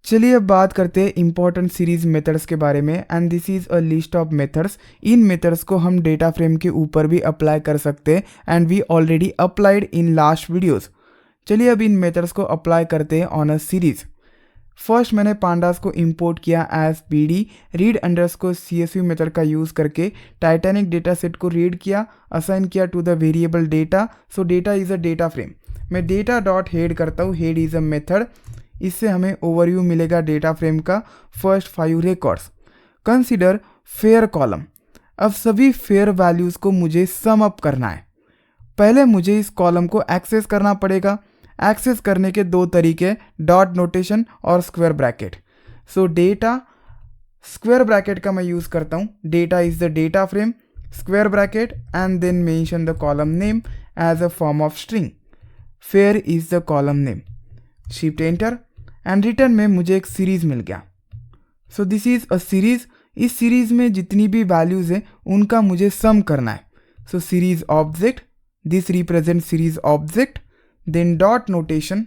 चलिए अब बात करते हैं इंपॉर्टेंट सीरीज मेथड्स के बारे में। And this is a list of methods. In methods को हम डेटा फ्रेम के ऊपर भी अप्लाई कर सकते हैं and we already applied in last videos. चलिए अब इन मेथड्स को अप्लाई करते हैं ऑन अ सीरीज। फर्स्ट मैंने पांडास को इंपोर्ट किया as pd read underscore csv method का यूज़ करके टाइटैनिक डेटा सेट को रीड किया, असाइन किया to the variable data. So data is a data frame. मैं डेटा डॉट हेड करता हूँ, हेड इज़ अ मेथड। इससे हमें ओवरव्यू मिलेगा डेटा फ्रेम का। First 5 records. Consider fair column. अब सभी फेयर वैल्यूज़ को मुझे सम अप करना है। पहले मुझे इस कॉलम को एक्सेस करना पड़ेगा। एक्सेस करने के 2 तरीके, डॉट नोटेशन और square bracket. So data square bracket का मैं यूज़ करता हूँ। Data is the data frame, square bracket and then mention the column name as a form of string. Fare is the column name. Shift enter and return में मुझे एक series मिल गया। So this is a series. इस series में जितनी भी values हैं उनका मुझे सम करना है। So series object, this represent series object, then dot notation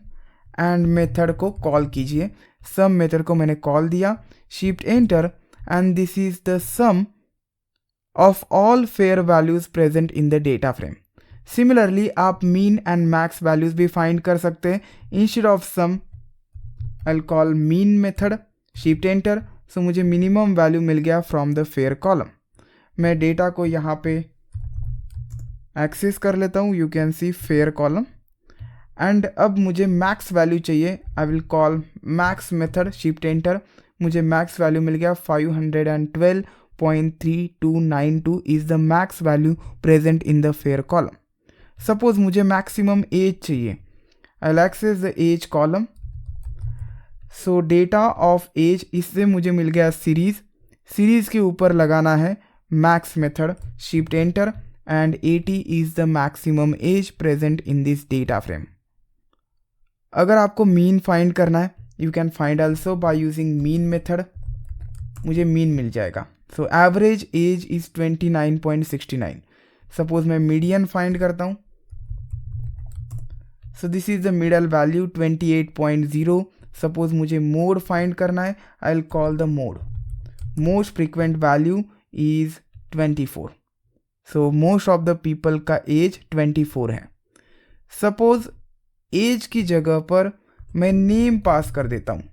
and method को कॉल कीजिए। सम मेथड को मैंने कॉल दिया। Shift enter and this is the sum of all fare values present in the data frame. Similarly आप mean and max values भी find कर सकते हैं। Instead of sum I will call mean method. Shift enter. So मुझे minimum value मिल गया from the fare column. मैं data को यहाँ पे एक्सेस कर लेता हूँ। You can see fare column. And अब मुझे मैक्स वैल्यू चाहिए। I will call max method. Shift enter. मुझे मैक्स वैल्यू मिल गया 512.3292 is the max value present in the fare column. Suppose मुझे मैक्सिमम एज चाहिए। I will access the age column. So data of age, इससे मुझे मिल गया series. Series के ऊपर लगाना है max method. Shift enter and 80 is the maximum age present in this data frame. अगर आपको मीन फाइंड करना है, you can find also by using mean method. मुझे मीन मिल जाएगा। So average age is 29.69। Suppose मैं मीडियन फाइंड करता हूँ। सो this is the middle value 28.0। Suppose मुझे मोड फाइंड करना है। आई will call the mode. Most frequent value is 24। So most of the people का as 24 है। सपोज एज की जगह पर मैं नेम पास कर देता हूँ,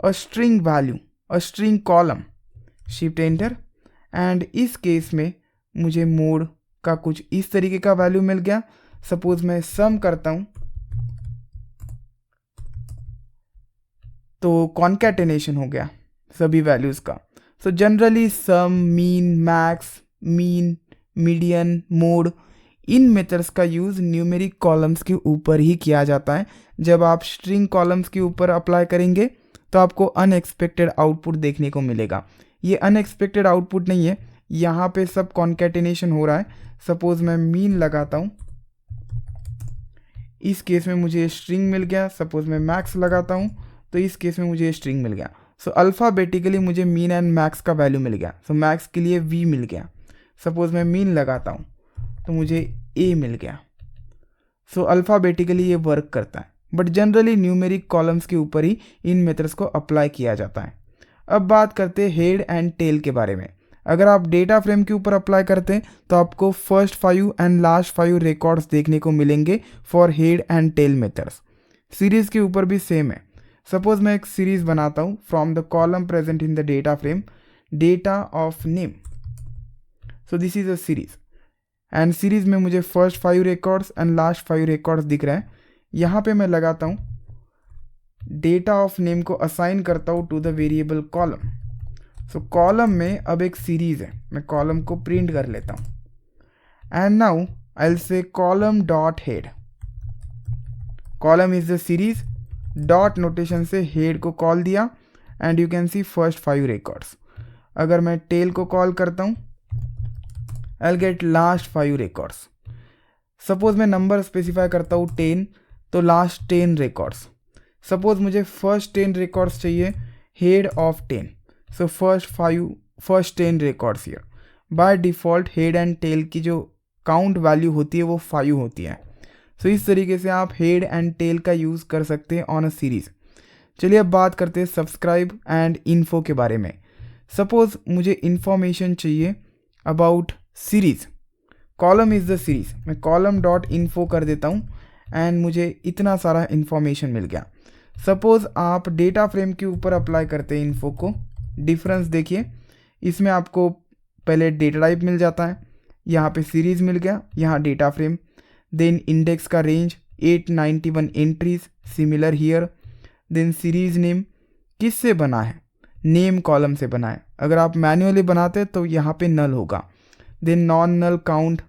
a string value, a string column. Shift enter and इस केस में मुझे मोड का कुछ इस तरीके का वैल्यू मिल गया। सपोज मैं सम करता हूँ तो कॉन्कैटिनेशन हो गया सभी वैल्यूज़ का। So generally sum, mean, max, mean, median, mode, इन मेथड्स का यूज़ न्यूमेरिक कॉलम्स के ऊपर ही किया जाता है। जब आप स्ट्रिंग कॉलम्स के ऊपर अप्लाई करेंगे तो आपको अनएक्सपेक्टेड आउटपुट देखने को मिलेगा। ये अनएक्सपेक्टेड आउटपुट नहीं है, यहाँ पे सब कॉन्कैटिनेशन हो रहा है। सपोज मैं मीन लगाता हूँ, इस केस में मुझे स्ट्रिंग मिल गया। सपोज मैं मैक्स लगाता हूँ तो इस केस में मुझे स्ट्रिंग मिल गया। सो अल्फ़ाबेटिकली मुझे मीन एंड मैक्स का वैल्यू मिल गया। सो मैक्स के लिए v मिल गया। सपोज मैं मीन लगाता हूँ तो मुझे a मिल गया। सो अल्फ़ाबेटिकली ये वर्क करता है, बट जनरली न्यूमेरिक कॉलम्स के ऊपर ही इन मेथड्स को अप्लाई किया जाता है। अब बात करते हैं हेड एंड टेल के बारे में। अगर आप डेटा फ्रेम के ऊपर अप्लाई करते हैं तो आपको फर्स्ट 5 एंड लास्ट 5 रिकॉर्ड्स देखने को मिलेंगे for head and tail methods. Series के ऊपर भी सेम है। सपोज मैं एक सीरीज़ बनाता हूँ from the column present in the data frame, data of name. So this is a series and series में मुझे first 5 records and last 5 records दिख रहे हैं। यहाँ पे मैं लगाता हूँ डेटा ऑफ नेम को असाइन करता हूँ to the variable column. So column में अब एक सीरीज़ है, मैं कॉलम को प्रिंट कर लेता हूँ। And now I will say column dot head. Column is the series, dot notation से हेड को कॉल दिया and you can C first 5 records. अगर मैं टेल को कॉल करता हूँ I will get last 5 records. Suppose मैं नंबर स्पेसिफाई करता हूँ 10 तो लास्ट 10 रिकॉर्ड्स। सपोज मुझे फर्स्ट 10 रिकॉर्ड्स चाहिए, head of 10। So first 10 records here. By default head and tell की जो काउंट वैल्यू होती है वो 5 होती है। सो इस तरीके से आप हेड एंड टेल का यूज़ कर सकते हैं ऑन अ सीरीज़। चलिए अब बात करते हैं सब्सक्राइब एंड इन्फो के बारे में। सपोज मुझे इन्फॉर्मेशन चाहिए about series, column is the series, मैं कॉलम डॉट इन्फो कर देता हूँ एंड मुझे इतना सारा इन्फॉर्मेशन मिल गया। सपोज़ आप डेटा फ्रेम के ऊपर अप्लाई करते हैं इन्फो को, डिफरेंस देखिए, इसमें आपको पहले डेटा टाइप मिल जाता है, यहाँ पे सीरीज़ मिल गया, यहाँ डेटा फ्रेम, देन इंडेक्स का range 891 entries, similar here, then series name किससे बना है, नेम कॉलम से बना है, अगर आप मैन्युअली बनाते तो यहाँ पे नल होगा, देन नॉन नल काउंट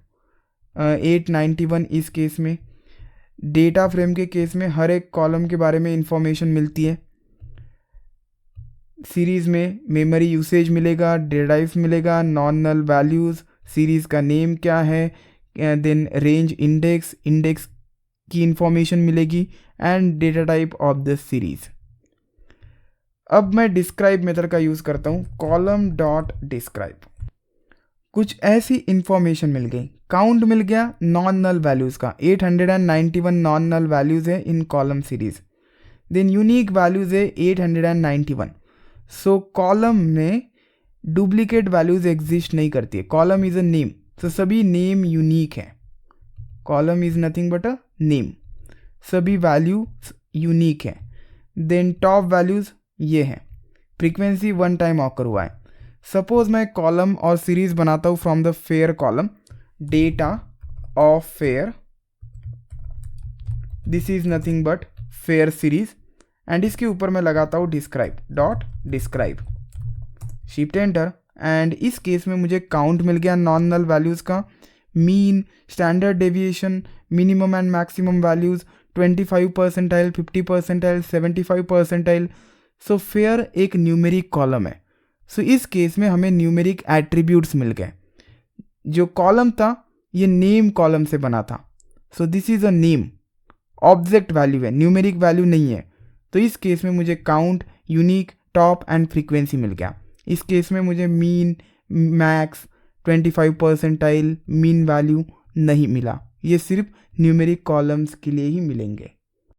891 इस केस में। डेटा फ्रेम के केस में हर एक कॉलम के बारे में इंफॉर्मेशन मिलती है, सीरीज़ में मेमोरी यूसेज मिलेगा, डेटा टाइप्स मिलेगा, नॉन नल वैल्यूज़, सीरीज़ का नेम क्या है, देन रेंज इंडेक्स, इंडेक्स की इंफॉर्मेशन मिलेगी and data type of the series. अब मैं डिस्क्राइब मेथड का यूज़ करता हूँ, कॉलम डॉट डिस्क्राइब। कुछ ऐसी इंफॉर्मेशन मिल गई, काउंट मिल गया नॉन नल वैल्यूज़ का, 891 नॉन नल वैल्यूज़ है in column series, then unique values है 891। सो कॉलम में डुप्लीकेट वैल्यूज़ एग्जिस्ट नहीं करती है, कॉलम इज़ अ नेम, तो सभी नेम यूनिक है, column is nothing but a name, सभी वैल्यूज यूनिक है। देन टॉप वैल्यूज़ ये है, फ्रीक्वेंसी वन टाइम ऑकर हुआ है। सपोज मैं कॉलम और सीरीज़ बनाता हूँ from the fare column, data of fair, this is nothing but fair series, and इसके ऊपर मैं लगाता हूँ describe dot describe, shift enter, and इस केस में मुझे काउंट मिल गया नॉन नल वैल्यूज़ का, mean, standard deviation, minimum and maximum values, 25 percentile, 50 percentile, 75 percentile. So fair एक न्यूमेरिक कॉलम है, सो इस केस में हमें न्यूमेरिक एट्रीब्यूट्स मिल गए। जो कॉलम था ये नेम कॉलम से बना था, so this is a name, object value है, न्यूमेरिक वैल्यू नहीं है, तो इस केस में मुझे count, unique, top and frequency मिल गया। इस केस में मुझे mean, max, 25 percentile, mean value नहीं मिला, ये सिर्फ न्यूमेरिक कॉलम्स के लिए ही मिलेंगे।